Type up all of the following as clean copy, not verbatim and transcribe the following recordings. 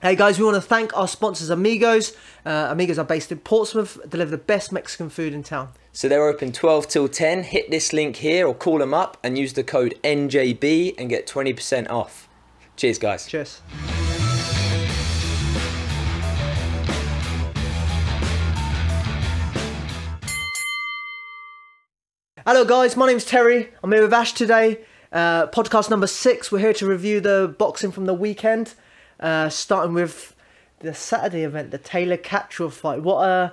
Hey guys, we want to thank our sponsors, Amigos. Amigos are based in Portsmouth, deliver the best Mexican food in town. So they're open 12 till 10. Hit this link here or call them up and use the code NJB and get 20% off. Cheers, guys. Cheers. Hello guys, my name's Terry. I'm here with Ash today. Podcast number 6. We're here to review the boxing from the weekend. Starting with the Saturday event, the Taylor Catterall fight. What a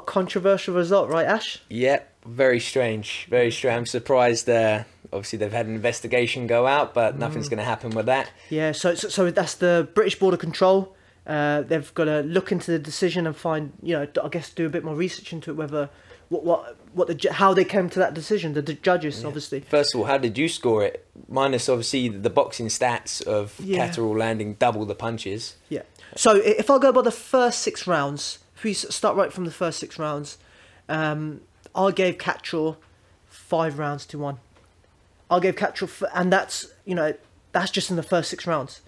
controversial result, right, Ash? Yeah, very strange. Very strange. I'm surprised. Obviously, they've had an investigation go out, but nothing's going to happen with that. Yeah, so that's the British Border Control. They've got to look into the decision and find, I guess do a bit more research into it, whether how they came to that decision. The judges, obviously. First of all, how did you score it? Minus obviously the boxing stats of Catterall landing double the punches. Yeah. So if I go by the first 6 rounds, if we start right from the first 6 rounds, I gave Catterall 5 rounds to 1. I gave Catterall, and that's just in the first 6 rounds.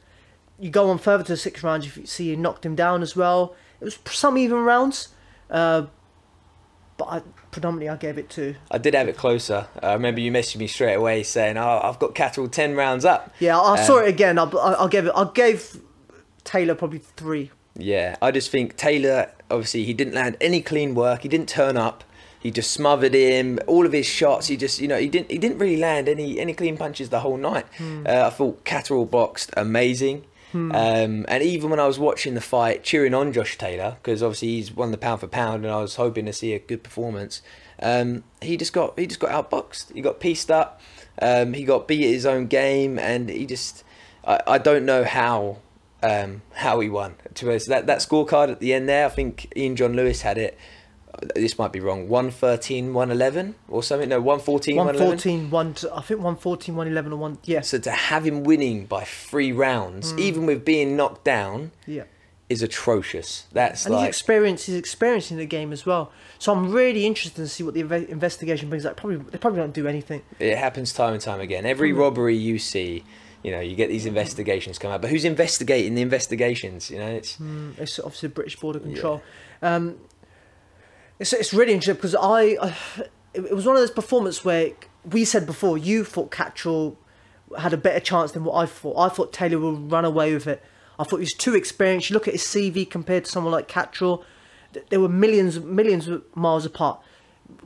You go on further to the 6th round, you see he knocked him down as well. It was some even rounds, but predominantly I gave it to... I did have it closer. I remember you messaged me straight away saying, "Oh, I've got Catterall 10 rounds up." Yeah, I saw it again. I gave Taylor probably 3. Yeah, I just think Taylor, obviously, he didn't land any clean work. He didn't turn up. He just smothered him. All of his shots, he just, he didn't really land any clean punches the whole night. I thought Catterall boxed amazing. And even when I was watching the fight, cheering on Josh Taylor, because obviously he's won the pound for pound, and I was hoping to see a good performance. He just got outboxed. He got pieced up. He got beat at his own game, and he just, I don't know how he won. To us, that scorecard at the end there, I think Ian John Lewis had it. This might be wrong. 113, 111 or something. No, 114, 114, 111. I think 114, 111 or 1. Yeah. So to have him winning by 3 rounds, even with being knocked down, is atrocious. That's and he's experiencing the game as well. So I'm really interested to see what the investigation brings up. They probably don't do anything. It happens time and time again. Every robbery you see, you get these investigations come out. But who's investigating the investigations? It's obviously British Border Control. Yeah. It's really interesting because it was one of those performances where we said before, you thought Catterall had a better chance than what I thought. I thought Taylor would run away with it. I thought he was too experienced. You look at his CV compared to someone like Catterall, they were millions of miles apart.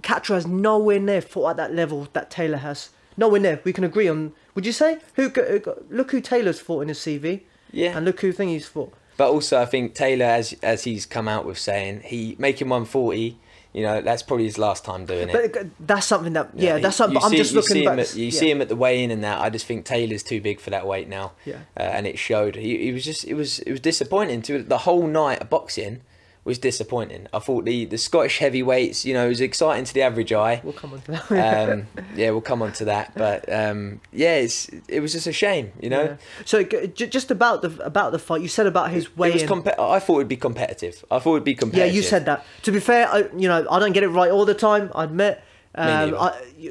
Catterall has nowhere near fought at that level that Taylor has. Nowhere near. We can agree on. Would you say? Look who Taylor's fought in his CV. Yeah. And look who he's fought. But also, I think Taylor, as he's come out with saying, he making 140. That's probably his last time doing it. But that's something that, that's something. But I'm just looking back. You see him at the weigh-in and that. I just think Taylor's too big for that weight now. Yeah. And it showed. He was just. It was disappointing. The whole night of boxing was disappointing. I thought the Scottish heavyweights, it was exciting to the average eye. We'll come on to that. We'll come on to that. But it was just a shame, Yeah. So just about the fight, you said about his weigh-in. I thought it'd be competitive. Yeah, you said that. To be fair, I don't get it right all the time, I admit.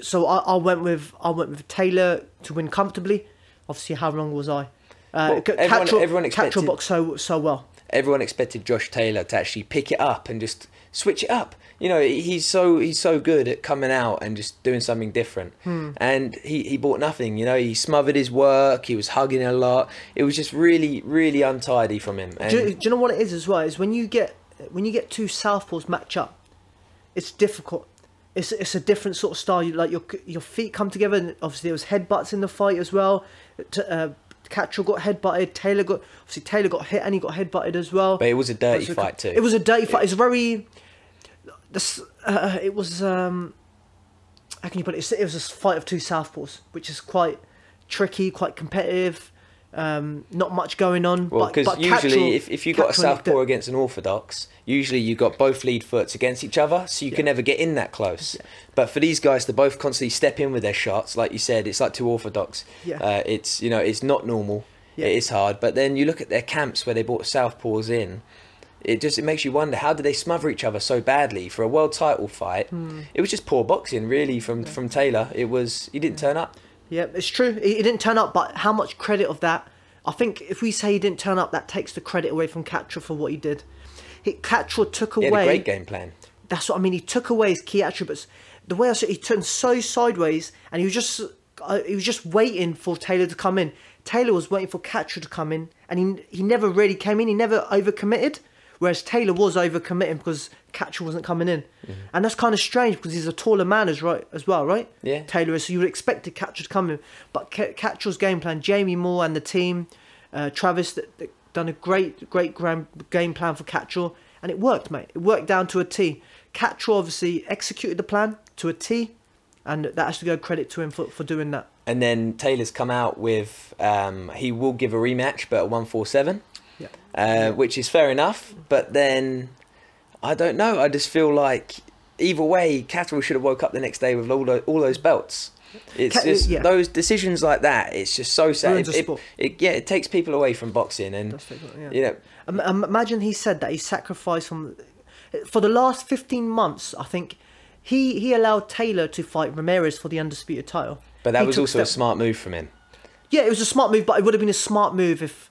So I went with Taylor to win comfortably. Obviously, how wrong was I? Everyone expected Catterall boxed so well. Everyone expected Josh Taylor to actually pick it up and just switch it up. He's so good at coming out and just doing something different. And he bought nothing. He smothered his work. He was hugging a lot. It was just really, really untidy from him. And do you know what it is as well? Is when you get 2 southpaws match up, it's difficult. It's a different sort of style. Like your feet come together, and obviously there was headbutts in the fight as well. Catterall got headbutted. Taylor got hit and he got headbutted as well. But it was a dirty fight too. It was a dirty fight. It's very. It was how can you put it? It was a fight of 2 southpaws, which is quite tricky, quite competitive. Not much going on. Well, because usually if you've got a southpaw against an orthodox, usually you've got both lead foots against each other, so you can never get in that close. Yeah. But for these guys to both constantly step in with their shots, like you said, it's like 2 orthodox. Yeah. It's it's not normal. Yeah. It is hard. But then you look at their camps where they brought southpaws in. It makes you wonder, how did they smother each other so badly for a world title fight? It was just poor boxing, really, from Taylor. He didn't turn up. Yeah, it's true. He didn't turn up, but how much credit of that I think if we say he didn't turn up, that takes the credit away from Catterall for what he did. Catterall took away... He had a great game plan. That's what I mean. He took away his key attributes. The way I said, he turned so sideways, and he was just waiting for Taylor to come in. Taylor was waiting for Catterall to come in, and he never really came in. He never overcommitted, whereas Taylor was overcommitting because Catterall wasn't coming in. And that's kind of strange because he's a taller man as well, right? Yeah. Taylor is, so you would expect Catterall to come in. But Catterall's game plan, Jamie Moore and the team, Travis, they done a great game plan for Catterall, and it worked, mate. It worked down to a T. Catterall obviously executed the plan to a T, and that has to go credit to him for doing that. And then Taylor's come out with he will give a rematch, but at 147, which is fair enough. But then I don't know. I just feel like either way, Catterall should have woke up the next day with all those belts. It's just those decisions like that. It's just so sad. It takes people away from boxing, and you know. Imagine he said that he sacrificed for the last 15 months. I think he allowed Taylor to fight Ramirez for the undisputed title. But that was also a smart move from him. Yeah, it was a smart move, but it would have been a smart move if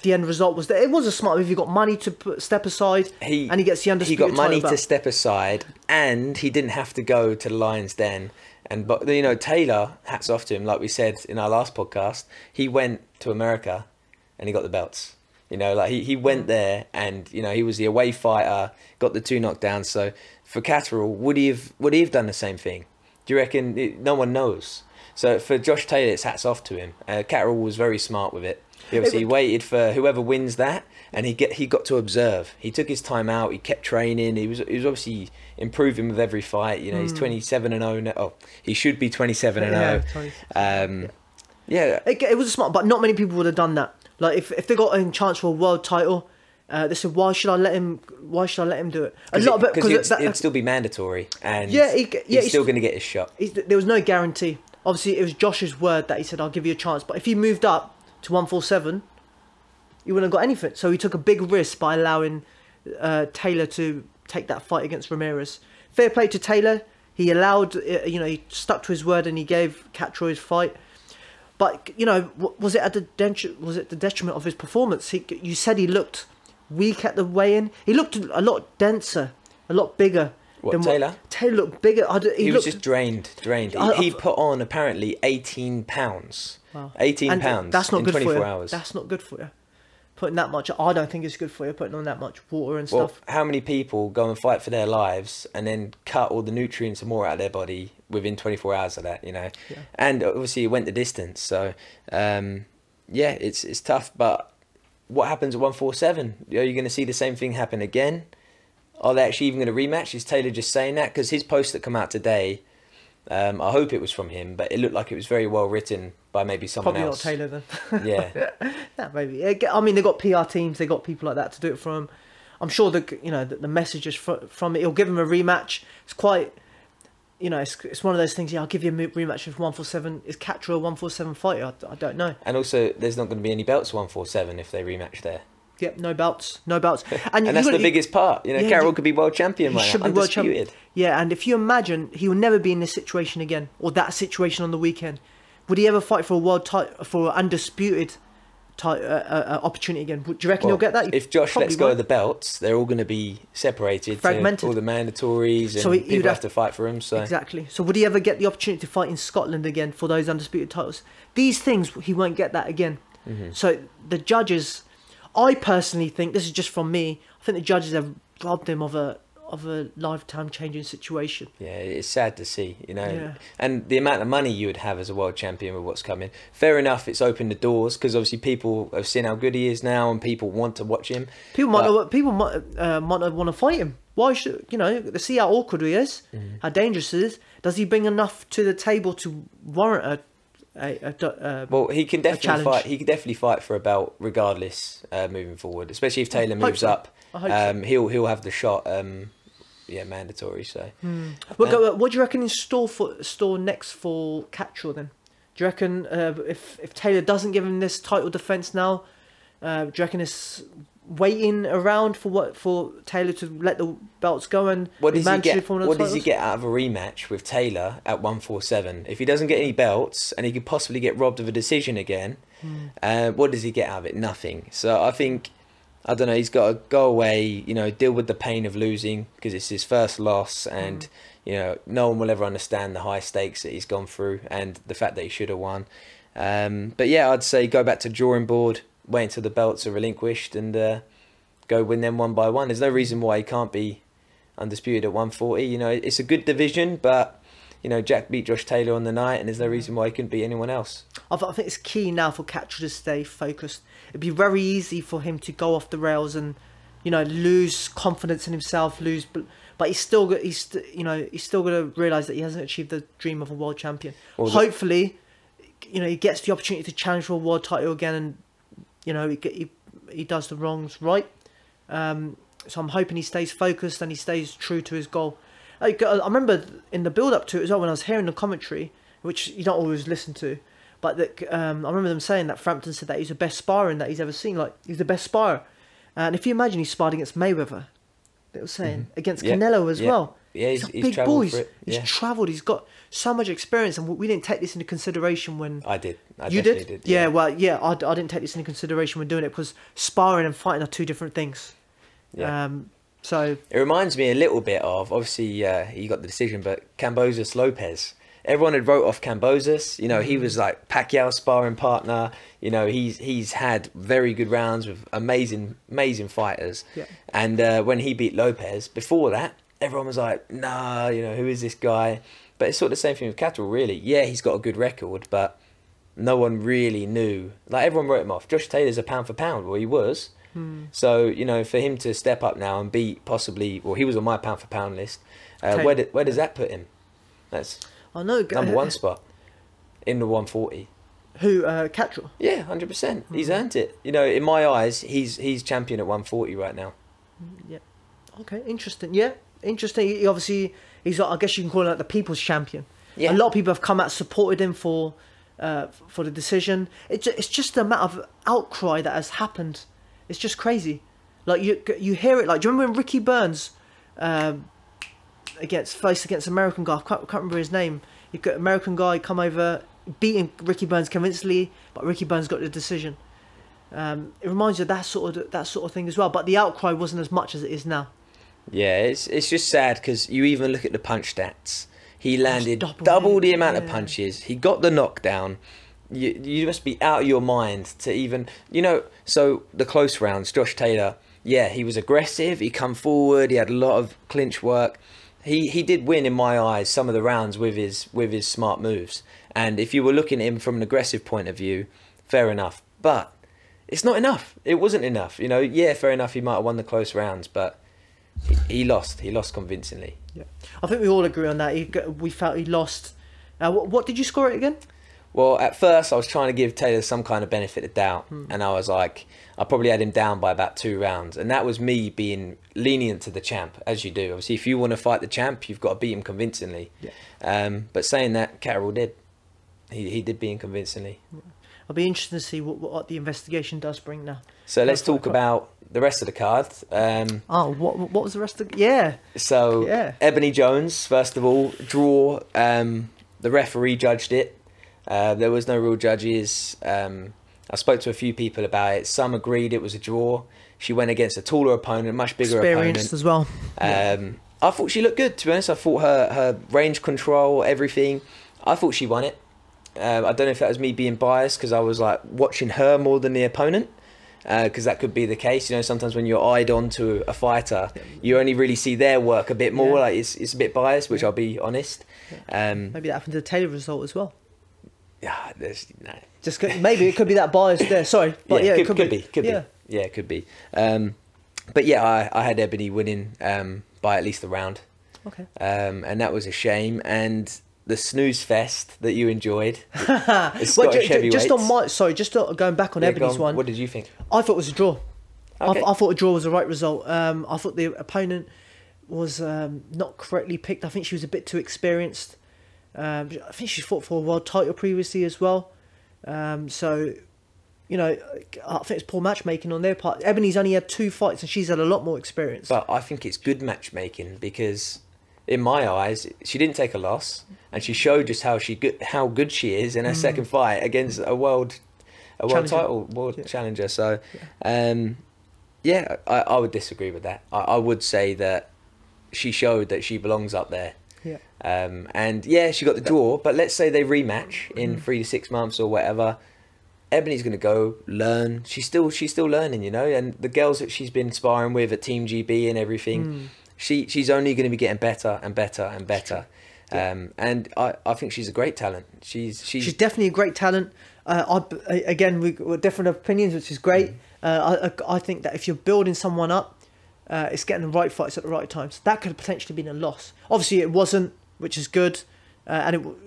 the end result was there. It was a smart move. He got money to step aside, and he gets the undisputed title. He got money to step aside, and he didn't have to go to the Lion's Den. But you know, Taylor, hats off to him. Like we said in our last podcast, he went to America, and he got the belts. You know, like he went there, and you know, he was the away fighter, got the 2 knockdowns. So for Catterall, would he have done the same thing? Do you reckon? No one knows. So for Josh Taylor, it's hats off to him. Catterall was very smart with it. He obviously waited for whoever wins that, and he got to observe. He took his time out. He kept training. He was obviously improving with every fight. You know, he's 27-0 now. Oh, he should be 27-0. Yeah. It was a smart, but not many people would have done that. Like if they got a chance for a world title, they said, "Why should I let him do it?" Because it'd still be mandatory, and he's still going to get his shot. There was no guarantee. Obviously, it was Josh's word that he said, "I'll give you a chance." But if he moved up to 147, he wouldn't have got anything. So he took a big risk by allowing Taylor to take that fight against Ramirez. Fair play to Taylor. He allowed, he stuck to his word and he gave Catterall his fight. But you know, was it the detriment of his performance? You said he looked weak at the weigh-in. He looked a lot denser, a lot bigger. Taylor? Taylor looked bigger. He was just drained. He put on apparently 18 pounds. Wow. 18 pounds. That's not in good 24 for you. hours. That's not good for you. Putting that much, I don't think it's good for you. Putting on that much water and stuff. How many people go and fight for their lives and then cut all the nutrients and more out of their body within 24 hours of that? You know, and obviously it went the distance. So it's tough. But what happens at 147? Are you going to see the same thing happen again? Are they actually even going to rematch? Is Taylor just saying that? Because his post that come out today, I hope it was from him, but it looked like it was very well written by maybe someone else. Probably not Taylor then. Yeah. That maybe. I mean, they got PR teams, they got people like that to do it for him. I'm sure the messages from it. He'll give him a rematch. It's quite, it's one of those things. Yeah, I'll give you a rematch with 147. Is Catterall a 147 fighter? I don't know. And also, there's not going to be any belts 147 if they rematch there. Yep, no belts. And that's the biggest part. Catterall could be world champion right now, undisputed. Yeah, and if you imagine, he will never be in this situation again, or that situation on the weekend. Would he ever fight for a world title, for an undisputed opportunity again? Do you reckon he'll get that? If Josh lets go of the belts, they're all going to be separated, fragmented, to all the mandatories, and so people have to fight for him. So exactly. So would he ever get the opportunity to fight in Scotland again for those undisputed titles? These things, he won't get that again. Mm-hmm. So the judges, I personally think, this is just from me, I think the judges have robbed him of a lifetime changing situation. Yeah, it's sad to see, and the amount of money you would have as a world champion with what's coming. Fair enough, it's opened the doors because obviously people have seen how good he is now, and people want to watch him. People might not want to fight him. Why should they see how awkward he is, how dangerous he is? Does he bring enough to the table to warrant well, he can definitely fight. He can definitely fight for a belt regardless, moving forward. Especially if Taylor moves up, he'll have the shot. Mandatory. So, what do you reckon in store next for Catterall then? Do you reckon if Taylor doesn't give him this title defense now, Do you reckon it's waiting around for Taylor to let the belts go and what does he get? for one of the What does he titles? get out of a rematch with Taylor at 147? If he doesn't get any belts and he could possibly get robbed of a decision again, what does he get out of it? Nothing. So I think, I don't know, he's got to go away, you know, deal with the pain of losing because it's his first loss, and you know, no one will ever understand the high stakes that he's gone through and the fact that he should have won. But yeah, I'd say go back to drawing board, wait until the belts are relinquished, and go win them one by one. There's no reason why he can't be undisputed at 140. You know, it's a good division, but you know, Jack beat Josh Taylor on the night, and there's no reason why he couldn't beat anyone else. I think it's key now for Catterall to stay focused. It'd be very easy for him to go off the rails and, you know, lose confidence in himself, but he's still got, you know, he's still got to realise that he hasn't achieved the dream of a world champion. Well, hopefully, you know, he gets the opportunity to challenge for a world title again, and you know, he does the wrongs right. So I'm hoping he stays focused and he stays true to his goal. I remember in the build up to it as well, when I was hearing the commentary, which you don't always listen to, but that I remember them saying that Frampton said that he's the best sparring that he's ever seen. Like, he's the best sparrer. And if you imagine he sparred against Mayweather, they were saying, against Canelo as well. Yeah, he's he's big travelled boys. for it. He's travelled. He's got so much experience, and we didn't take this into consideration when... I did. You did? Yeah, well, yeah, I didn't take this into consideration when doing it, because sparring and fighting are two different things. Yeah. So it reminds me a little bit of, obviously, he got the decision, but Kambosos Lopez. Everyone had wrote off Kambosos. You know, he was like Pacquiao's sparring partner. You know, he's had very good rounds with amazing fighters. Yeah. And when he beat Lopez, before that, everyone was like, nah, you know, who is this guy? But it's sort of the same thing with Catterall, really. Yeah, he's got a good record, but no one really knew. Like, everyone wrote him off. Josh Taylor's a pound for pound. Well, he was. So, you know, for him to step up now and beat possibly... Well, he was on my pound for pound list. Where does that put him? That's number one spot in the 140. Who, Catterall? Yeah, 100%. He's earned it. You know, in my eyes, he's champion at 140 right now. Yeah. Okay, interesting. Yeah, interesting. He obviously, he's, I guess you can call him like the people's champion. Yeah. A lot of people have come out, supported him for the decision. It's just the amount of outcry that has happened. It's just crazy. Like, you hear it. Like, do you remember when Ricky Burns against American guy? I can't remember his name. You got American guy come over, beating Ricky Burns convincingly, but Ricky Burns got the decision. It reminds you of that sort of thing as well. But the outcry wasn't as much as it is now. Yeah, it's just sad because you even look at the punch stats. He landed double the amount of punches. He got the knockdown. You must be out of your mind to even, you know. So the close rounds, Josh Taylor, yeah, he was aggressive. He come forward. He had a lot of clinch work. He did win, in my eyes, some of the rounds with his smart moves. And if you were looking at him from an aggressive point of view, fair enough. But it's not enough. It wasn't enough. You know, yeah, fair enough. He might have won the close rounds, but he lost. He lost convincingly. Yeah, I think we all agree on that. We felt he lost. What did you score it again? Well, at first I was trying to give Taylor some kind of benefit of doubt, and I was like, I probably had him down by about 2 rounds, and that was me being lenient to the champ, as you do. Obviously, if you want to fight the champ, you've got to beat him convincingly. Yeah. But saying that, Catterall did. He did beat him convincingly. Yeah. I'll be interested to see what the investigation does bring now. So let's talk about the rest of the card. What was the rest of... Yeah. So, Ebonie Jones, first of all, draw. The referee judged it. There was no real judges. I spoke to a few people about it. Some agreed it was a draw. She went against a taller opponent, much bigger Experienced opponent. as well. I thought she looked good, to be honest. I thought her range control, everything, I thought she won it. I don't know if that was me being biased because I was like watching her more than the opponent, because that could be the case. You know, sometimes when you're eyed on to a fighter, you only really see their work a bit more. Like it's a bit biased, which I'll be honest. Maybe that happened to the Taylor result as well. Yeah, there's no. Just maybe it could be that bias there. Sorry, but it could be. Yeah, it could be. But yeah, I had Ebonie winning by at least a round. Okay. And that was a shame. And the snooze fest that you enjoyed, going back on Ebonie's one. What did you think? I thought it was a draw. Okay. I thought a draw was the right result. I thought the opponent was not correctly picked. I think she was a bit too experienced. I think she fought for a world title previously as well. So you know, I think it's poor matchmaking on their part. Ebonie's only had 2 fights and she's had a lot more experience. But I think it's good matchmaking because, in my eyes, she didn't take a loss, and she showed just how good she is in her second fight against a world challenger. So, I would disagree with that. I would say that she showed that she belongs up there. Yeah. And yeah, she got the draw, but let's say they rematch in 3 to 6 months or whatever. Ebonie's going to go learn. She's still learning, you know, and the girls that she's been sparring with at Team GB and everything, she's only going to be getting better and better and better. And I think she's a great talent. She's definitely a great talent. Again, we've got different opinions, which is great. I think that if you're building someone up, it's getting the right fights at the right times. That could have potentially been a loss. Obviously, it wasn't, which is good.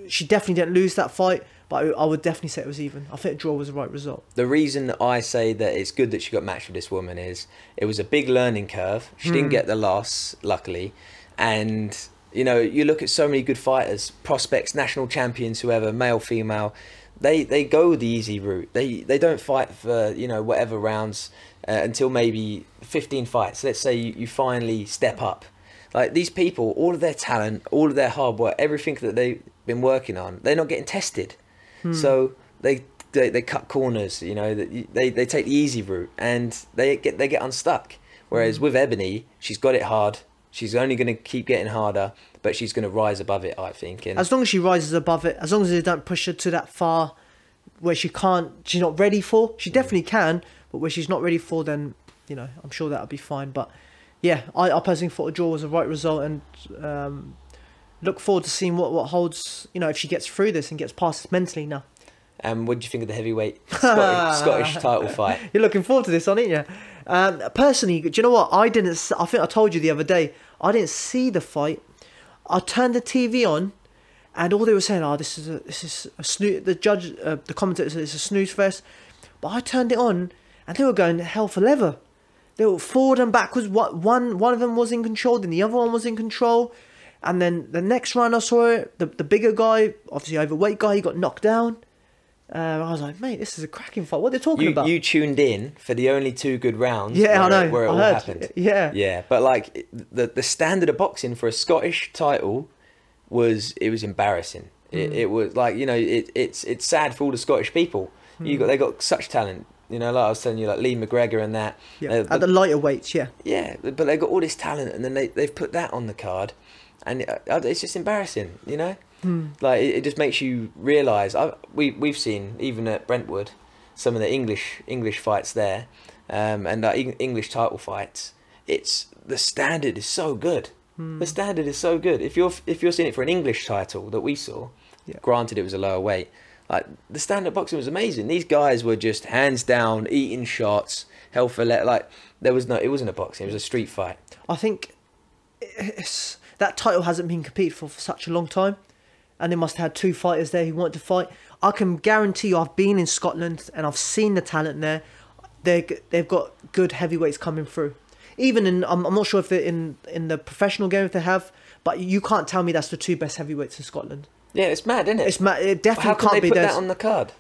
She definitely didn't lose that fight, but I would definitely say it was even. I think a draw was the right result. The reason I say that it's good that she got matched with this woman is it was a big learning curve. She didn't get the loss, luckily. And, you know, you look at so many good fighters, prospects, national champions, whoever, male, female, they go the easy route. They don't fight for, you know, whatever rounds until maybe 15 fights. Let's say you finally step up. Like, these people, all of their talent, all of their hard work, everything that they've been working on, they're not getting tested. So they cut corners, you know, they take the easy route and they get unstuck. Whereas with Ebonie, she's got it hard. She's only going to keep getting harder, but she's going to rise above it, I think. And as long as she rises above it, as long as they don't push her to that far where she's not ready for, she definitely can, but where she's not ready for, then, you know, I'm sure that'll be fine. But yeah, I personally thought a draw was the right result, and look forward to seeing what holds, you know, if she gets through this and gets past this mentally now. What do you think of the heavyweight Scottish title fight? You're looking forward to this, aren't you? Personally, do you know what? I think I told you the other day, I didn't see the fight. I turned the TV on, and all they were saying, this is a snooze. The judge, the commentator said it's a snooze fest. But I turned it on, and they were going hell for leather. They were forward and backwards. One of them was in control, then the other one was in control. And then the next round I saw it, the bigger guy, obviously overweight guy, he got knocked down. I was like, mate, this is a cracking fight. What are they talking about? You tuned in for the only 2 good rounds. Yeah, I know. Where it all happened. Yeah. But like the standard of boxing for a Scottish title was embarrassing. It was like, you know, it's sad for all the Scottish people. They got such talent. You know, like I was telling you, like Lee McGregor and that. Yeah. At the lighter weights, yeah. Yeah, but they got all this talent, and then they've put that on the card. And it's just embarrassing, you know. Like it just makes you realise. We've seen even at Brentwood some of the English fights there, and English title fights. The standard is so good. The standard is so good. If you're seeing it for an English title that we saw, granted it was a lower weight, like the standard boxing was amazing. These guys were just hands down eating shots, hell for leather. Like it wasn't a boxing. It was a street fight. I think that title hasn't been competed for such a long time, and they must have had 2 fighters there who wanted to fight. I can guarantee you, I've been in Scotland and I've seen the talent there. They've got good heavyweights coming through. Even I'm not sure if they're in the professional game, if they have, but you can't tell me that's the 2 best heavyweights in Scotland. Yeah, it's mad, isn't it? It's mad. It definitely can't be. How can they put that on the card?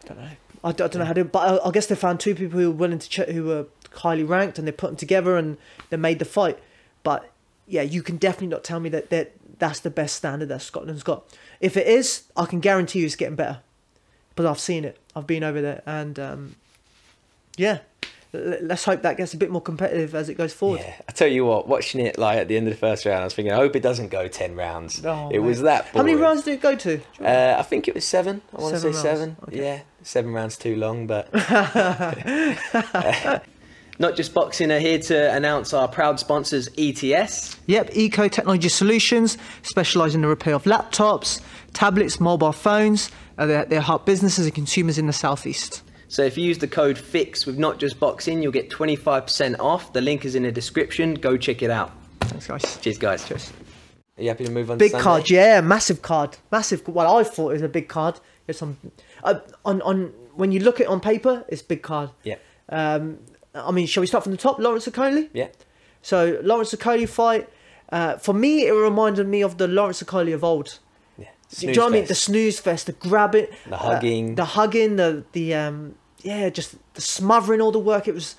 I don't know. I don't know how to. But I guess they found 2 people who were willing to who were highly ranked, and they put them together and they made the fight. But yeah, you can definitely not tell me that's the best standard that Scotland's got. If it is, I can guarantee you it's getting better. But I've seen it. I've been over there, and yeah. Let's hope that gets a bit more competitive as it goes forward. Yeah, I tell you what, watching it like at the end of the first round, I was thinking, I hope it doesn't go 10 rounds. It was that boring. How many rounds did it go to? I think it was 7. I want to say 7. Okay. Yeah, 7 rounds too long, but... Not Just Boxing are here to announce our proud sponsors, ETS. Yep, Eco Technology Solutions, specialise in the repair of laptops, tablets, mobile phones. They help businesses and consumers in the southeast. So if you use the code FIX with Not Just Boxing, you'll get 25% off. The link is in the description. Go check it out. Thanks, guys. Cheers, guys. Cheers. Are you happy to move on big to Sunday? Card, yeah, massive card. Massive. Well, I thought it was a big card. There's some... on when you look at it on paper, it's big card. Yeah. I mean, shall we start from the top? Lawrence Okolie? Yeah. So, Lawrence Okolie fight. For me, it reminded me of the Lawrence Okolie of old. Yeah. Do you know what I mean? The snooze fest, the grab it, the hugging, the just the smothering all the work. It's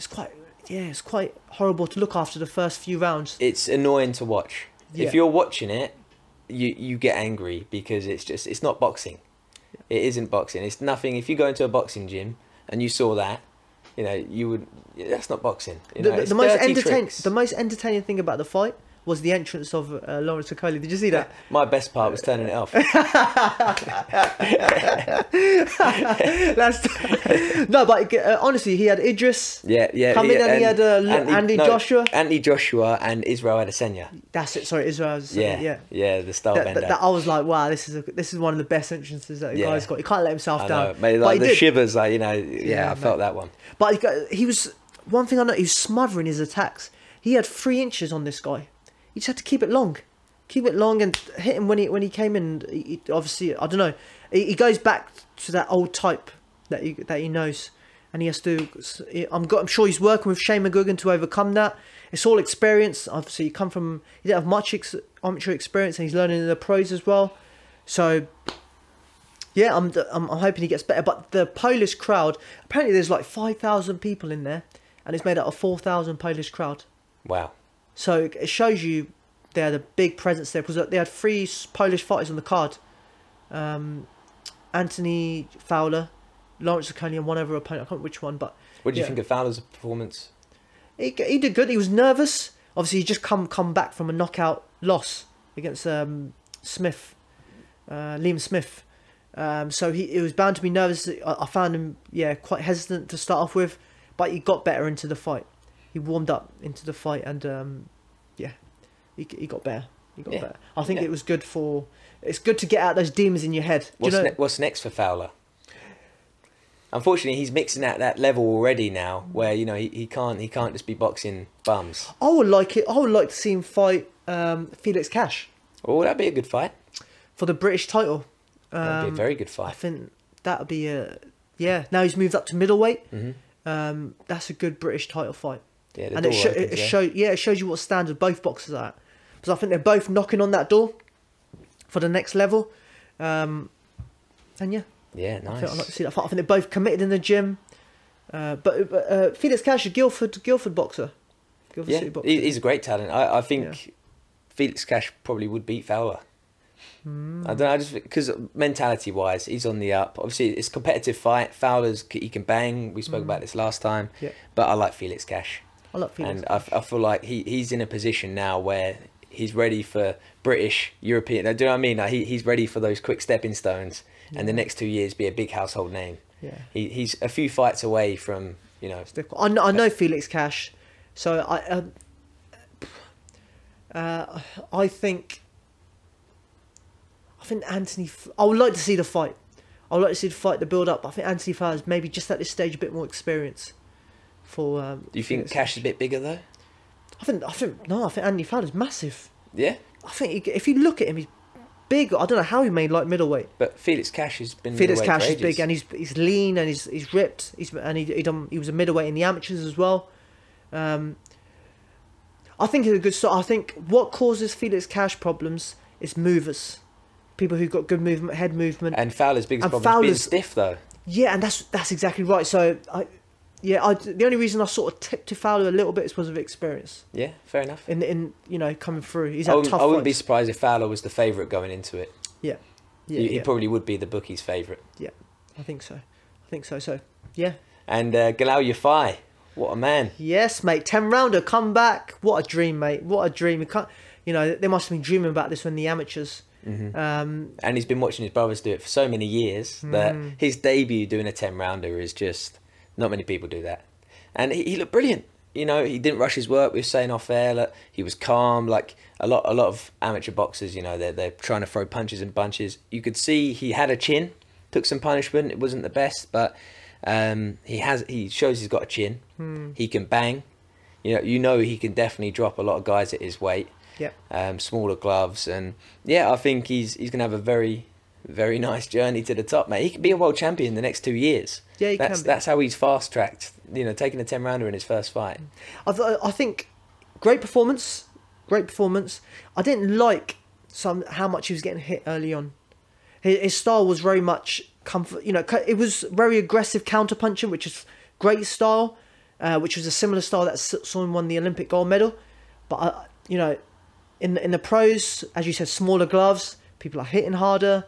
quite horrible to look after the first few rounds. It's annoying to watch. Yeah. If you're watching it, you get angry because it's not boxing. It isn't boxing. It's nothing. If you go into a boxing gym and you saw that, you know, you would. That's not boxing. You know, The most entertaining thing about the fight was the entrance of Lawrence Okolie. Did you see that? My best part was turning it off. No, but honestly, he had Idris. Come in, and he had Joshua. Anthony Joshua and Israel Adesanya. That's it. Sorry, Israel Adesanya. Yeah, the style bender. I was like, wow, this is one of the best entrances that the guy's got. He can't let himself down. Mate, like the shivers, like, you know. I felt that one. But he was one thing I know. He was smothering his attacks. He had 3 inches on this guy. You just had to keep it long and hit him when he came in. He obviously, I don't know, he goes back to that old type that he knows, and he has to. I'm sure he's working with Shane McGuigan to overcome that. It's all experience. Obviously, he didn't have much amateur experience, and he's learning in the pros as well. So yeah, I'm hoping he gets better. But the Polish crowd, apparently, there's like 5,000 people in there, and it's made up of 4,000 Polish crowd. Wow. So it shows you they had a big presence there, because they had 3 Polish fighters on the card. Anthony Fowler, Lawrence Okolie, and one other opponent. I can't remember which one, but... What do you think of Fowler's performance? He did good. He was nervous. Obviously, he just come back from a knockout loss against Liam Smith. So he was bound to be nervous. I found him, quite hesitant to start off with, but he got better into the fight. He warmed up into the fight, and he got better. Better. I think it was good it's good to get out those demons in your head. What's next for Fowler? Unfortunately, he's mixing at that level already now, where, you know, he can't just be boxing bums. I would like to see him fight Felix Cash. Oh, that'd be a good fight for the British title. That'd be a very good fight. I think that'd be now he's moved up to middleweight. Mm-hmm. That's a good British title fight. Yeah, and it shows you what standard both boxers are at. Because I think they're both knocking on that door for the next level. And nice. I'd like to see that fight. I think they're both committed in the gym. But Felix Cash, a Guildford boxer. City boxer. He's a great talent. I think Felix Cash probably would beat Fowler. I don't know, just because mentality-wise, he's on the up. Obviously, it's a competitive fight. Fowler's, he can bang. We spoke about this last time. Yeah. But I like Felix Cash. And I feel like he's in a position now where he's ready for British, European. Do you know what I mean? Like he's ready for those quick stepping stones, and the next 2 years be a big household name. Yeah, he's a few fights away from, you know. I know Felix Cash, so I think Anthony. I would like to see the fight. I would like to see the fight, the build up. I think Anthony Fowler's maybe just at this stage a bit more experience. Do you think Cash is a bit bigger though? I think Anthony Fowler's massive. Yeah. I think if you look at him, he's big. I don't know how he made like middleweight. But Felix Cash has been. Felix Cash is big, and he's lean, and he's ripped. He was a middleweight in the amateurs as well. I think it's a good start. I think what causes Felix Cash problems is movers, people who've got good movement, head movement. And Fowler's biggest problem is being stiff though. Yeah, and that's exactly right. So the only reason I sort of tipped to Fowler a little bit is because of experience. Yeah, fair enough. In coming through, he's had tough. I wouldn't be surprised if Fowler was the favourite going into it. Yeah, he probably would be the bookie's favourite. Yeah, I think so. So yeah. And Galal Yafai, what a man. Yes, mate. 10-rounder comeback. What a dream, mate. What a dream. They must have been dreaming about this when the amateurs. Mm-hmm. And he's been watching his brothers do it for so many years that his debut doing a 10-rounder is just. Not many people do that. And he looked brilliant. You know, he didn't rush his work. We were saying off air that he was calm. Like a lot of amateur boxers, you know, they're trying to throw punches and bunches. You could see he had a chin, took some punishment. It wasn't the best, but he shows he's got a chin. He can bang. You know he can definitely drop a lot of guys at his weight. Yeah. Smaller gloves, and I think he's gonna have a very, very nice journey to the top, mate. He could be a world champion in the next 2 years. Yeah, that's how he's fast tracked. Taking a 10-rounder in his first fight. I think great performance. I didn't like how much he was getting hit early on. His style was very much comfort. You know, it was very aggressive counter punching, which is great style, which was a similar style that saw him won the Olympic gold medal. But you know, in the pros, as you said, smaller gloves, people are hitting harder.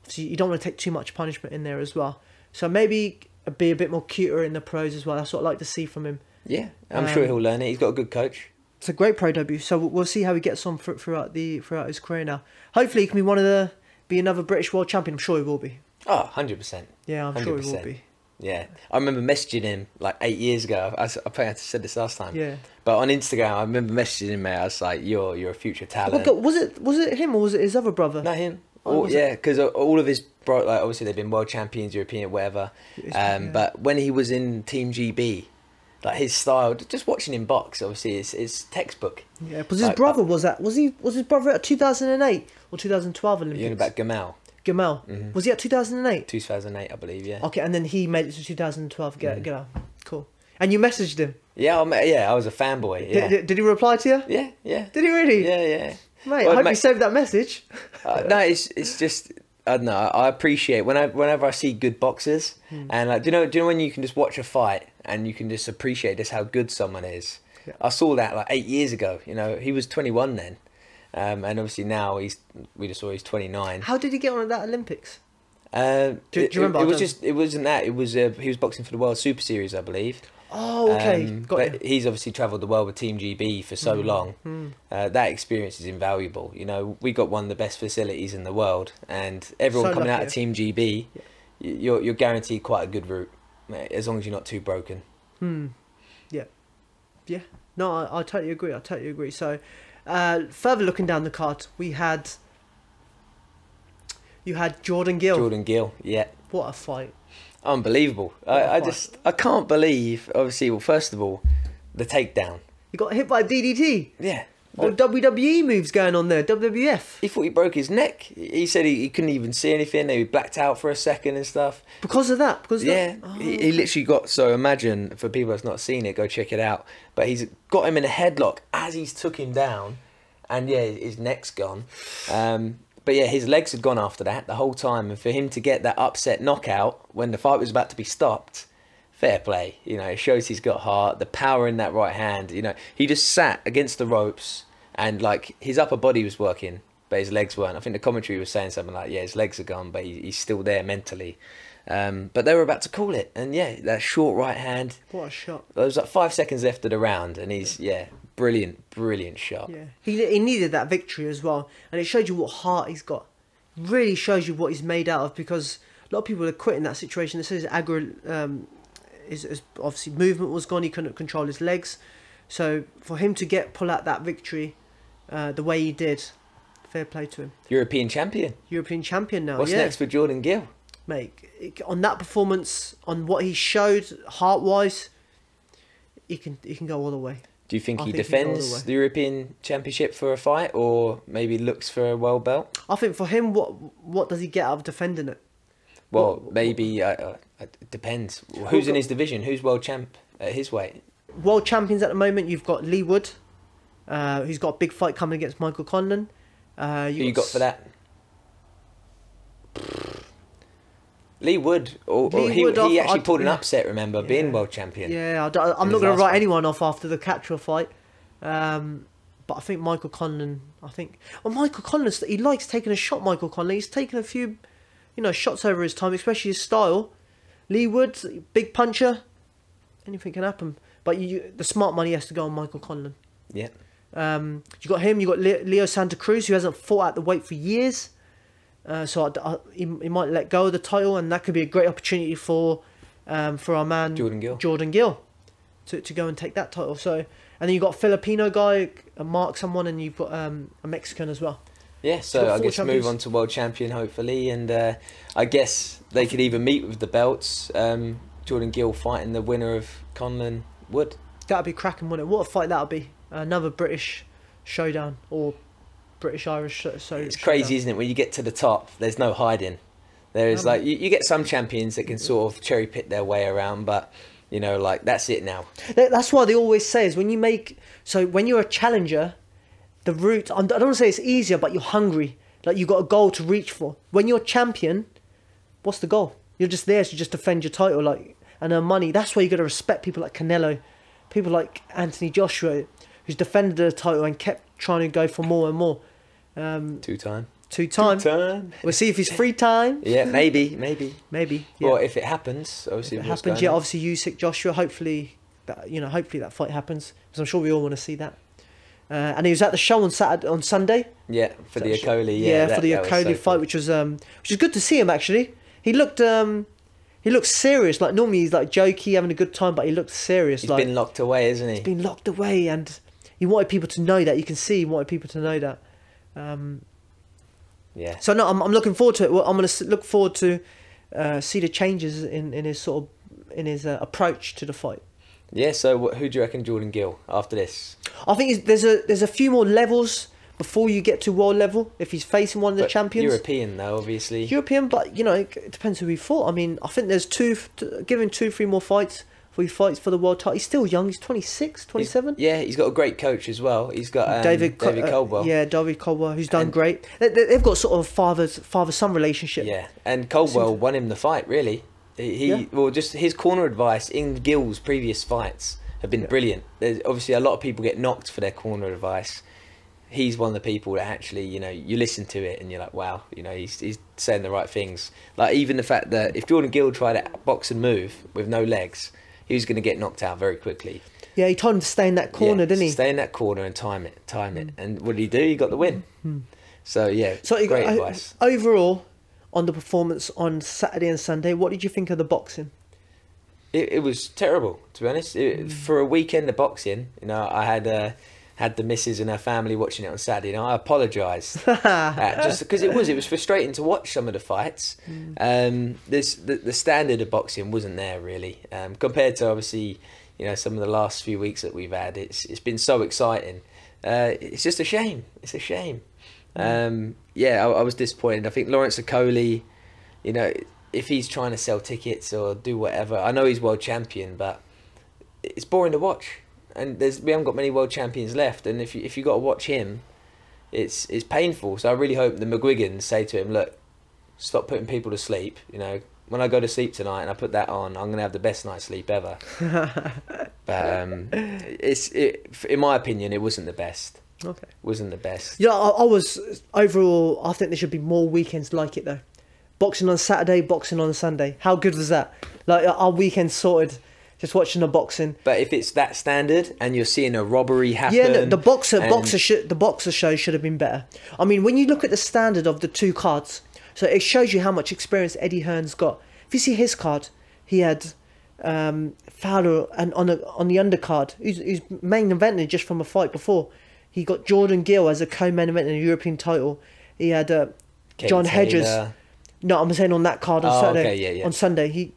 So you don't want to take too much punishment in there as well. So maybe be a bit more cuter in the pros as well. That's what I'd like to see from him. Yeah, I'm sure he'll learn it. He's got a good coach. It's a great pro debut. So we'll see how he gets on throughout his career now. Hopefully he can be another British world champion. I'm sure he will be. Oh, 100%. Yeah, I'm sure he will be. Yeah, I remember messaging him like 8 years ago. I probably said this last time. Yeah. But on Instagram, I remember messaging him, mate. I was like, "You're a future talent." Was it him or was it his other brother? Not him. Yeah, because all of his like obviously they've been world champions, European, whatever. But when he was in Team GB, like his style, just watching him box, obviously it's textbook. Yeah, because his brother was his brother at 2008 or 2012 Olympics? You're about Gamal. Mm-hmm. Was he at 2008? 2008, I believe. Yeah. Okay, and then he made it to 2012. Get out. Cool. And you messaged him? Yeah, I was a fanboy. Yeah. Did he reply to you? Yeah. Did he really? Yeah. Mate, I hope you saved that message. No, it's just I don't know. I appreciate whenever I see good boxers, and like, do you know when you can just watch a fight and you can just appreciate just how good someone is. Yeah. I saw that like 8 years ago. You know, he was 21 then, and obviously now we just saw he's 29. How did he get on at that Olympics? Do you remember? It wasn't that. It was he was boxing for the World Super Series, I believe. Oh, okay. But he's obviously travelled the world with Team GB for so long. That experience is invaluable. You know, we got one of the best facilities in the world, and everyone coming out of Team GB, you're guaranteed quite a good route, as long as you're not too broken. Yeah. No, I totally agree. So, further looking down the card, you had Jordan Gill. Yeah. What a fight. Unbelievable. I can't believe, obviously, well, first of all, the takedown. He got hit by DDT. Yeah. Or WWE moves going on there, WWF. He thought he broke his neck. He said he couldn't even see anything. He blacked out for a second and stuff. Because of that? He literally got, so imagine, for people that's not seen it, go check it out. But he's got him in a headlock as he's took him down. And yeah, his neck's gone. But yeah, his legs had gone after that the whole time. And for him to get that upset knockout when the fight was about to be stopped, fair play. You know, it shows he's got heart, the power in that right hand. You know, he just sat against the ropes and like his upper body was working, but his legs weren't. I think the commentary was saying something like, yeah, his legs are gone, but he's still there mentally. But they were about to call it. And yeah, that short right hand. What a shot. There was like 5 seconds left of the round and he's, brilliant shot. Yeah, he needed that victory as well, and it showed you what heart he's got. It really shows you what he's made out of, because a lot of people are quitting that situation. This is his obviously movement was gone. He couldn't control his legs, so for him to pull out that victory, the way he did, fair play to him. European champion now. What's next for Jordan Gill? Mate, on that performance, on what he showed heart wise, he can go all the way. Do you think he defends the European Championship for a fight, or maybe looks for a world belt? I think for him, what does he get out of defending it? Well, maybe it depends. Who's in his division? Who's world champ at his weight? World champions at the moment, you've got Lee Wood, who's got a big fight coming against Michael Conlan. Who you got for that? Lee Wood, he actually pulled an upset, remember, being world champion. Yeah, I'm not going to write anyone off after the Catterall fight. But I think Michael Conlan, Michael Conlan, he likes taking a shot, Michael Conlan. He's taken a few, shots over his time, especially his style. Lee Wood, big puncher, anything can happen. But the smart money has to go on Michael Conlan. Yeah. You got him, you got Leo Santa Cruz, who hasn't fought at the weight for years. So he might let go of the title, and that could be a great opportunity for our man Jordan Gill to go and take that title. So, and then you've got a Filipino guy, Mark someone, and you've got a Mexican as well. Yeah, so I guess move on to world champion hopefully, and I guess they could even meet with the belts. Jordan Gill fighting the winner of Conlan Wood. That'd be cracking, wouldn't it? What a fight that'd be! Another British showdown, or British-Irish. So it's crazy, isn't it? When you get to the top, there's no hiding. There is you get some champions that can sort of cherry pick their way around, but that's it now. That's why they always say is when you're a challenger, the route, I don't want to say it's easier, but you're hungry. Like you've got a goal to reach for. When you're champion, what's the goal? You're just there to just defend your title, like, and earn money. That's why you got to respect people like Canelo, people like Anthony Joshua, who's defended the title and kept trying to go for more and more. Two-time. We'll see if he's free time. Yeah, maybe. Yeah. Well, if it happens, obviously. If it happens, yeah. Obviously, Usyk, Joshua. Hopefully that fight happens, because I'm sure we all want to see that. And he was at the show on Sunday. Yeah, for the Okolie. Yeah, for the Okolie fight, which was good to see him actually. He looked serious. Like normally he's like jokey, having a good time, but he looked serious. He's been locked away, isn't he? He's been locked away, and he wanted people to know that. You can see he wanted people to know that. Yeah. So no, I'm looking forward to it. Well, I'm going to look forward to see the changes in his approach to the fight. Yeah. So who do you reckon Jordan Gill after this? I think there's a few more levels before you get to world level if he's facing one of the champions. European though, obviously. European, but it depends who he fought. I mean, I think there's give him 2-3 more fights before he fights for the world title. He's still young. He's 26, 27. He's got a great coach as well. He's got David Caldwell. David Caldwell, who's done great. They've got sort of father-son relationship. Yeah, and Caldwell won him the fight, really. Well, just his corner advice in Gill's previous fights have been brilliant. There's obviously a lot of people get knocked for their corner advice. He's one of the people that actually, you listen to it and you're like, wow, he's saying the right things. Like even the fact that if Jordan Gill tried to box and move with no legs, he was going to get knocked out very quickly. Yeah, he told him to stay in that corner, didn't he? Stay in that corner and time it. And what did he do? He got the win. So great advice. Overall, on the performance on Saturday and Sunday, what did you think of the boxing? It was terrible, to be honest. For a weekend of boxing, I had the missus and her family watching it on Saturday, and I apologise just because it was frustrating to watch some of the fights. The standard of boxing wasn't there really, compared to obviously some of the last few weeks that we've had. It's been so exciting. It's just a shame. It's a shame. I was disappointed. I think Lawrence Okolie, if he's trying to sell tickets or do whatever, I know he's world champion, but it's boring to watch. And we haven't got many world champions left, and if you got to watch him, it's painful. So I really hope the McGuigans say to him, look, stop putting people to sleep. When I go to sleep tonight and I put that on, I'm gonna have the best night's sleep ever. But in my opinion, it wasn't the best. Okay, wasn't the best. Yeah, I was overall. I think there should be more weekends like it though. Boxing on Saturday, boxing on Sunday. How good was that? Like our weekend sorted. Just watching the boxing. But if it's that standard and you're seeing a robbery happen, the boxer show should have been better. I mean, when you look at the standard of the two cards, so it shows you how much experience Eddie Hearn's got. If you see his card, he had Fowler and on the undercard, who's main evented just from a fight before. He got Jordan Gill as a co-main event in a European title. He had John Hedges. No, I'm saying on that card on Saturday. Okay, yeah. On Sunday,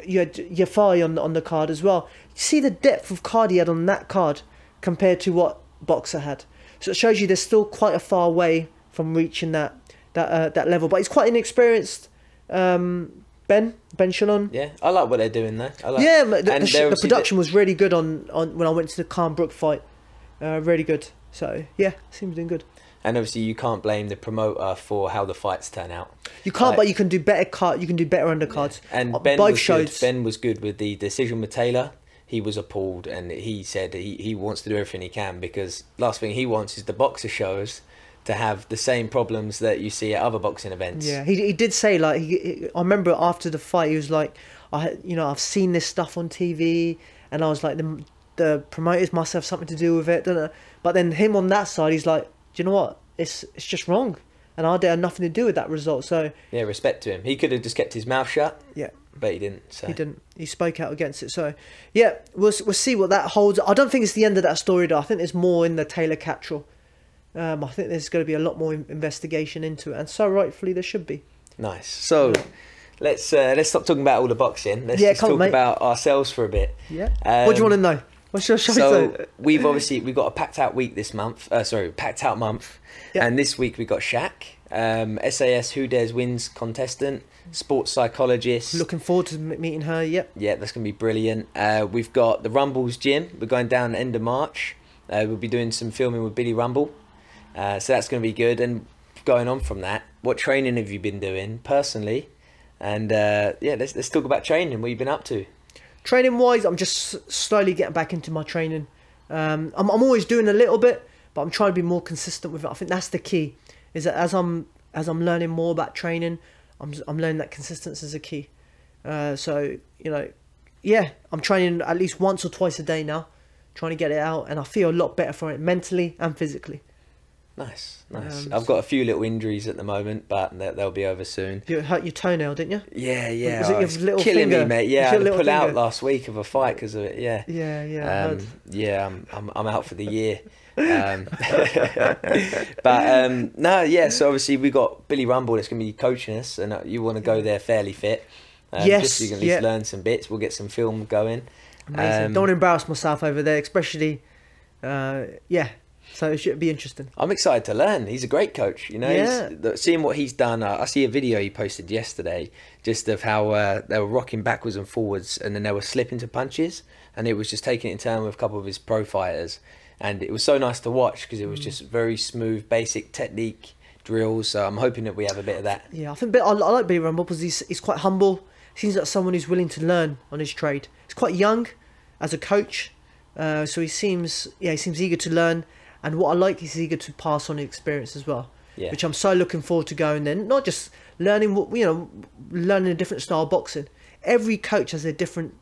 you had Yafai on the card as well. You see the depth of card he had on that card compared to what Boxer had. So it shows you there's still quite a far way from reaching that level. But he's quite inexperienced. Ben Shannon. Yeah, I like what they're doing there. The production was really good on when I went to the Khan Brook fight. Really good. So yeah, seems doing good. And obviously, you can't blame the promoter for how the fights turn out. You can't, but you can do better You can do better undercards. Yeah. And Ben was good with the decision with Taylor. He was appalled, and he said he wants to do everything he can, because last thing he wants is the boxer shows to have the same problems that you see at other boxing events. Yeah, he did say I remember after the fight he was like, I've seen this stuff on TV, and I was like the promoters must have something to do with it. But then him on that side, he's like, do you know what? It's just wrong, and I had nothing to do with that result. So yeah, respect to him. He could have just kept his mouth shut. Yeah, but he didn't. So. He didn't. He spoke out against it. So yeah, we'll see what that holds. I don't think it's the end of that story though. I think there's more in the Taylor Catterall. I think there's going to be a lot more investigation into it, and so rightfully there should be. Nice. So let's stop talking about all the boxing. Let's just talk about ourselves for a bit. Yeah. What do you want to know? What's your show? So we've got a packed out week this month. Packed out month. Yep. And this week we got Shaq, SAS Who Dares Wins contestant, sports psychologist. Looking forward to meeting her. Yep. Yeah, that's gonna be brilliant. We've got the Rumbles gym. We're going down end of March. We'll be doing some filming with Billy Rumble. So that's gonna be good. And going on from that, what training have you been doing personally? And yeah, let's talk about training. What you've been up to? Training wise, I'm just slowly getting back into my training. I'm always doing a little bit, but I'm trying to be more consistent with it. I think that's the key. Is that as I'm learning more about training, I'm learning that consistency is a key. So yeah, I'm training at least once or twice a day now, trying to get it out, and I feel a lot better for it mentally and physically. Nice. I've got a few little injuries at the moment, but they'll be over soon. You hurt your toenail, didn't you? Yeah. Was it your It's little killing finger? me, mate. Yeah, I Was had your to pull little out finger? last week of a fight because of it. Yeah. Yeah. I'm out for the year. But no, yeah. So obviously we got Billy Rumble that's going to be coaching us, and you want to go there fairly fit. Yes, just so you can at least learn some bits. We'll get some film going. Amazing. Don't embarrass myself over there, especially. So it should be interesting. I'm excited to learn. He's a great coach. Seeing what he's done. I see a video he posted yesterday, just of how they were rocking backwards and forwards, and then they were slipping to punches, and it was just taking it in turn with a couple of his pro fighters, and it was so nice to watch because it was just very smooth, basic technique drills. So I'm hoping that we have a bit of that. Yeah, I think I like Billy Rumble because he's quite humble. Seems like someone who's willing to learn on his trade. He's quite young as a coach, so he seems eager to learn. And what I like is he's eager to pass on his experience as well, which I'm so looking forward to going there. Not just learning learning a different style of boxing. Every coach has a different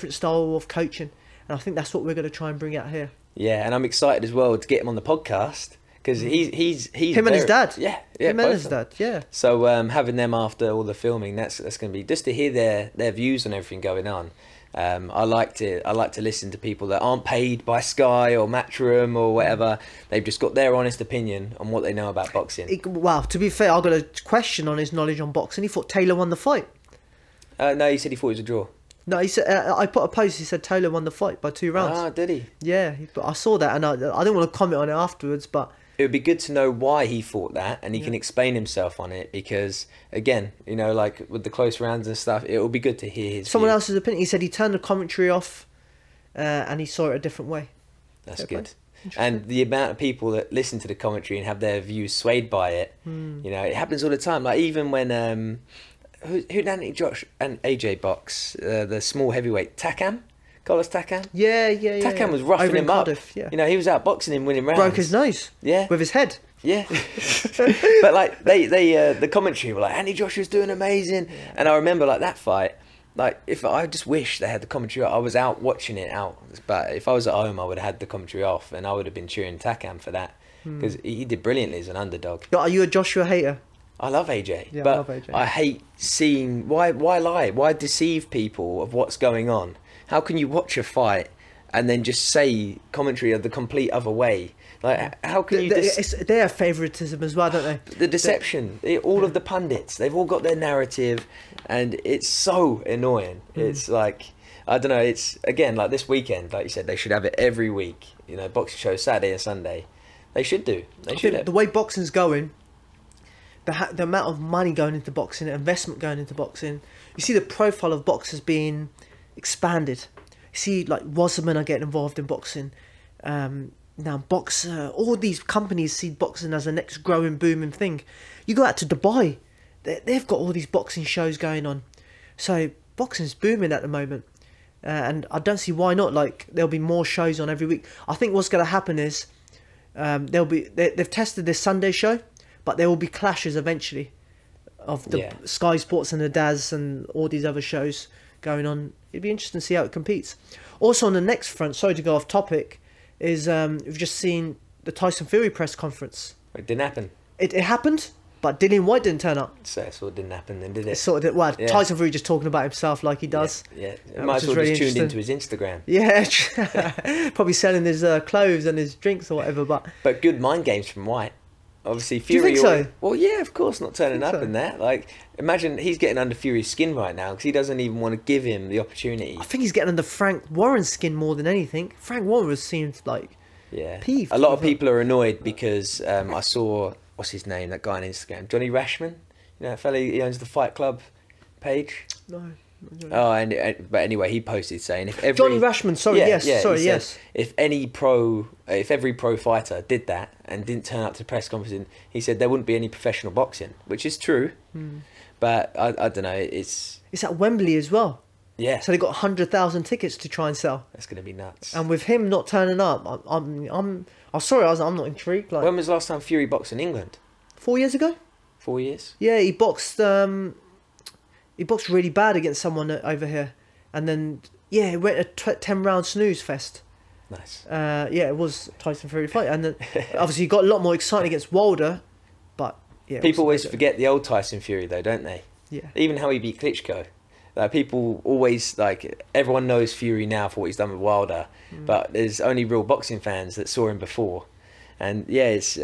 style of coaching, and I think that's what we're going to try and bring out here. Yeah, and I'm excited as well to get him on the podcast because he's him and his dad. Yeah, him and his dad. Yeah. So having them after all the filming, that's going to be just to hear their views on everything going on. I like to listen to people that aren't paid by Sky or Matchroom or whatever. They've just got their honest opinion on what they know about boxing. Wow, to be fair, I got a question on his knowledge on boxing. He thought Taylor won the fight. No, he said he thought it was a draw. No, he said I put a post. He said Taylor won the fight by 2 rounds. Ah, did he? Yeah, but I saw that, and I didn't want to comment on it afterwards, but. It would be good to know why he thought that, and he can explain himself on it, because again, like with the close rounds and stuff, it will be good to hear his someone view. else's opinion. He said he turned the commentary off, and he saw it a different way. That's good. And the amount of people that listen to the commentary and have their views swayed by it, it happens all the time. Like even when who did Anthony Josh and AJ box, the small heavyweight Takam. Carlos Takam? Yeah. Takam was roughing him up. Yeah. He was out boxing him, winning rounds. Broke his nose. Yeah. With his head. Yeah. But like they the commentary were like, Anthony Joshua's doing amazing. Yeah. And I remember like that fight, like if I just wish they had the commentary. I was out watching it but if I was at home, I would have had the commentary off, and I would have been cheering Takam for that because he did brilliantly as an underdog. Are you a Joshua hater? I love AJ, yeah, but I love AJ. I hate seeing why lie, why deceive people of what's going on. How can you watch a fight and then just say commentary of the complete other way? Like, how can you... They have favouritism as well, don't they? The deception. All of the pundits, they've all got their narrative, and it's so annoying. It's like, I don't know, it's, again, like this weekend, like you said, they should have it every week. Boxing shows Saturday and Sunday. They should do. They should have. The way boxing's going, the amount of money going into boxing, investment going into boxing, you see the profile of boxers being expanded. You see, like Wasserman are getting involved in boxing. Now, all these companies see boxing as the next growing, booming thing. You go out to Dubai, they've got all these boxing shows going on. So boxing's booming at the moment, and I don't see why not. Like there'll be more shows on every week. I think what's going to happen is they've tested this Sunday show, but there will be clashes eventually of the Sky Sports and the Daz and all these other shows going on. It'd be interesting to see how it competes. Also on the next front, sorry to go off topic, is we've just seen the Tyson Fury press conference. It didn't happen. It happened, but Dillian White didn't turn up. So it sort of didn't happen then, did it? Tyson Fury just talking about himself like he does. Yeah. Might as well just tuned into his Instagram. Yeah, probably selling his clothes and his drinks or whatever. But good mind games from White. Obviously, Fury. Do you think so? Well, yeah, of course, not turning up in that. Like, imagine he's getting under Fury's skin right now because he doesn't even want to give him the opportunity. I think he's getting under Frank Warren's skin more than anything. Frank Warren seems like peeved. A lot of people are annoyed because I saw, what's his name, that guy on Instagram, Johnny Rashman. that fella, he owns the Fight Club page. No. Oh, but anyway, he posted saying if every Johnny Rashman, yes. If every pro fighter did that and didn't turn up to press conference, he said there wouldn't be any professional boxing, which is true. But I don't know. It's at Wembley as well. Yeah. So they got 100,000 tickets to try and sell. That's going to be nuts. And with him not turning up, I'm sorry, I'm not intrigued. Like, when was the last time Fury boxed in England? 4 years ago. 4 years. Yeah, he boxed really bad against someone over here, and then he went a 10-round snooze fest. Nice. It was Tyson Fury fight, and then obviously he got a lot more exciting against Wilder, but yeah. People always forget the old Tyson Fury though, don't they? Yeah. Even how he beat Klitschko. Like, people always, like, everyone knows Fury now for what he's done with Wilder, but there's only real boxing fans that saw him before, and yeah, it's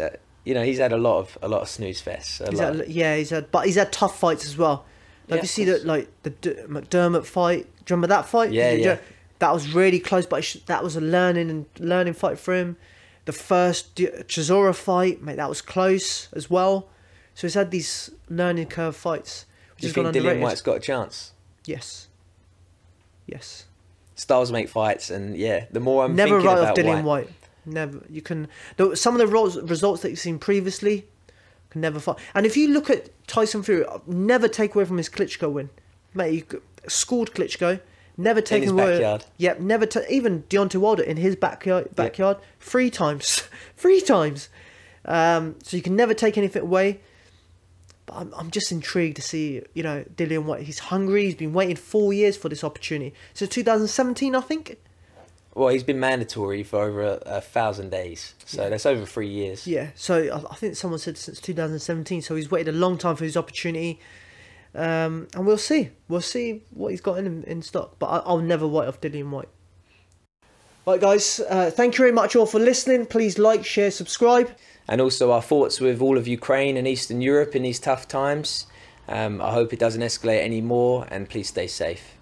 he's had a lot of snooze fests. He's had tough fights as well. Like, you see that, like the McDermott fight. Do you remember that fight? Yeah. That was really close, but that was a learning fight for him. The first Chisora fight, mate, that was close as well. So he's had these learning curve fights. Do you think Dillian White's got a chance? Yes. Styles make fights, and the more I'm never thinking write about off Dillian White. Never. You can. Some of the results that you've seen previously can never fight. And if you look at Tyson Fury, never take away from his Klitschko win, mate. You schooled Klitschko. Never taken away. In his backyard. Yep. Never. Even Deontay Wilder in his backyard. 3 times. 3 times. So you can never take anything away. But I'm just intrigued to see, Dillian White. He's hungry. He's been waiting 4 years for this opportunity. So 2017, I think. Well, he's been mandatory for over 1,000 days. So that's over 3 years. Yeah. So I think someone said since 2017. So he's waited a long time for his opportunity. And we'll see. We'll see what he's got in stock. But I'll never write off Dillian White. Right, guys. Thank you very much all for listening. Please like, share, subscribe. And also our thoughts with all of Ukraine and Eastern Europe in these tough times. I hope it doesn't escalate anymore, and please stay safe.